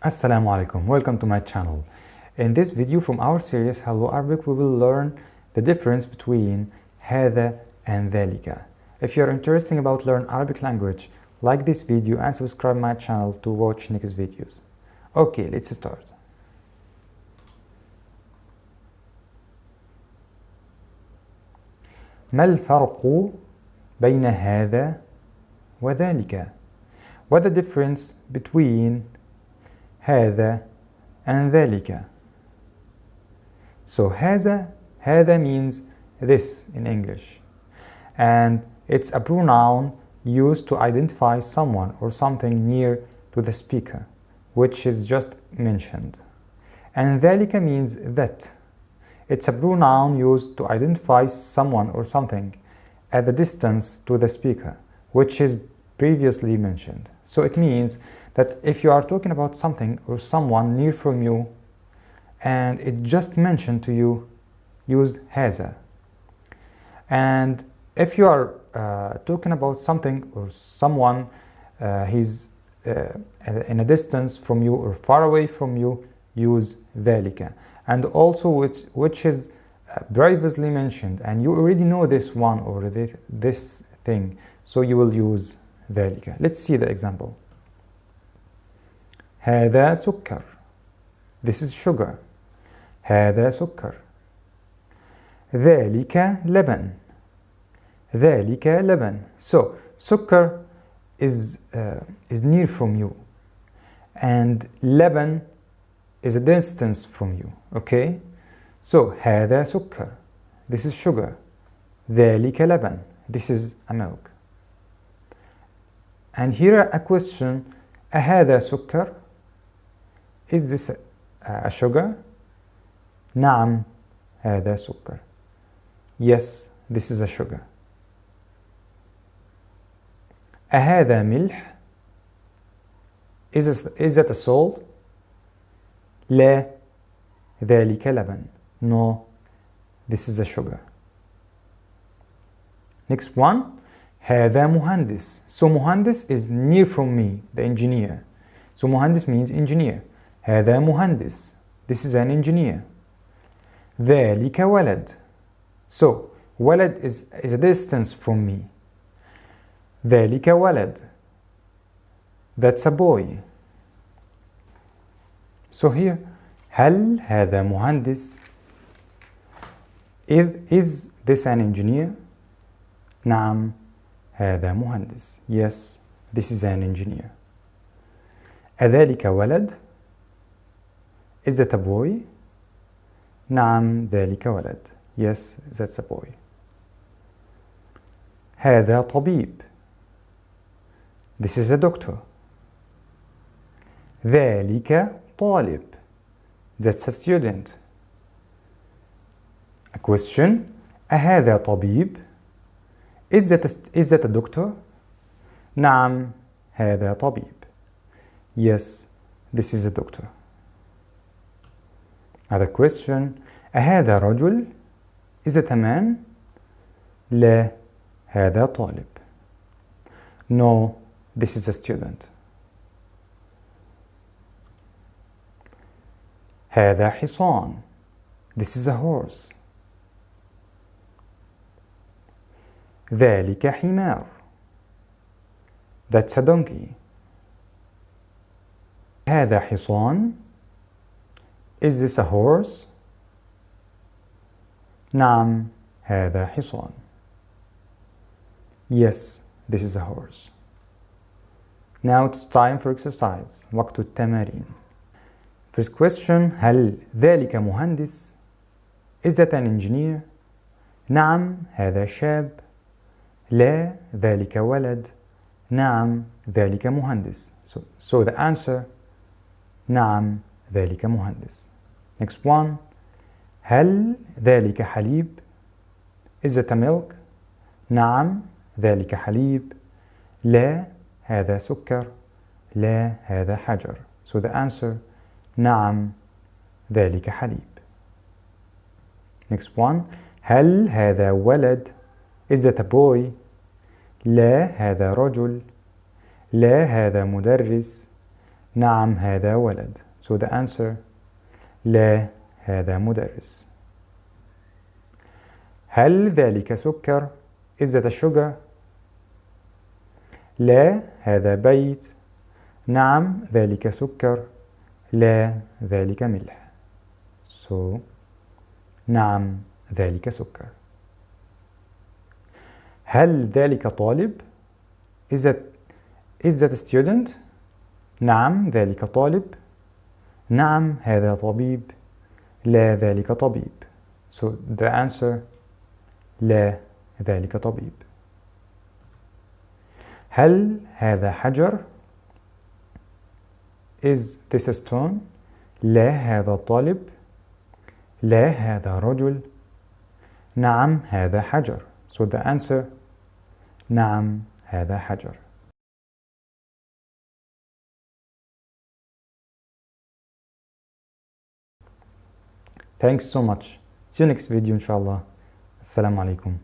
Assalamu alaikum, welcome to my channel. In this video from our series Hello Arabic, we will learn the difference between هذا and ذلك. If you are interested about learn Arabic language, like this video and subscribe my channel to watch next videos. Okay, let's start. ما الفرق بين هذا وذلك? What the difference between هذا and ذلك? So هذا means this in English, and it's a pronoun used to identify someone or something near to the speaker, which is just mentioned. And ذلك means that. It's a pronoun used to identify someone or something at the distance to the speaker, which is previously mentioned. So it means that if you are talking about something or someone near from you and it just mentioned to you, use هذا. And if you are talking about something or someone he's in a distance from you or far away from you, use ذلك. And also which is previously mentioned, and you already know this one or this thing, so you will use ذلك. Let's see the example. هذا سكر. This is sugar. هذا سكر. ذلك لبن. ذلك لبن. So سكر is near from you, and لبن is a distance from you. Okay, so هذا سكر. This is sugar. ذلك لبن. This is a milk. And here a question: أهذا سكر? Is this a sugar? نعم هذا سكر. Yes, this is a sugar. أهذا ملح? Is that a salt? لا ذلك لبن. No, this is a sugar. Next one, هذا مهندس. So مهندس is near from me, the engineer. So مهندس means engineer. هذا مهندس. This is an engineer. ذلك ولد. So ولد is a distance from me. ذلك ولد. That's a boy. So here, هل هذا مهندس? Is this an engineer? نعم هذا مهندس. Yes, this is an engineer. أذلك ولد? Is that a boy? نعم ذلك ولد. Yes, that's a boy. هذا طبيب. This is a doctor. ذلك طالب. That's a student. A question: أهذا طبيب? Is that a doctor? نعم هذا طبيب. Yes, this is a doctor. Another question: أهذا رجل? Is it a man? لا هذا طالب. No, this is a student. هذا حصان. This is a horse. ذلك حمار. That's a donkey. هذا حصان. Is this a horse? نعم هذا حصان. Yes, this is a horse. Now it's time for exercise. وقت التمارين. First question: هل ذلك مهندس? Is that an engineer? نعم هذا شاب. لا ذلك ولد. نعم ذلك مهندس. So the answer: نعم ذلك مهندس. Next one: هل ذلك حليب? Is that a milk? نعم ذلك حليب. لا هذا سكر. لا هذا حجر. So the answer: نعم ذلك حليب. Next one: هل هذا ولد? Is that a boy? لا هذا رجل. لا هذا مدرس. نعم هذا ولد. So the answer لا هذا مدرس. هل ذلك سكر؟ Is that a sugar؟ لا هذا بيت. نعم ذلك سكر. لا ذلك ملح. So نعم ذلك سكر. هل ذلك طالب؟ Is that a student؟ نعم ذلك طالب. نعم هذا طبيب. لا ذلك طبيب. So the answer لا ذلك طبيب. هل هذا حجر؟ Is this a stone؟ لا هذا طالب. لا هذا رجل. نعم هذا حجر. So the answer نعم هذا حجر. Thanks so much. See you next video إن شاء الله. السلام عليكم.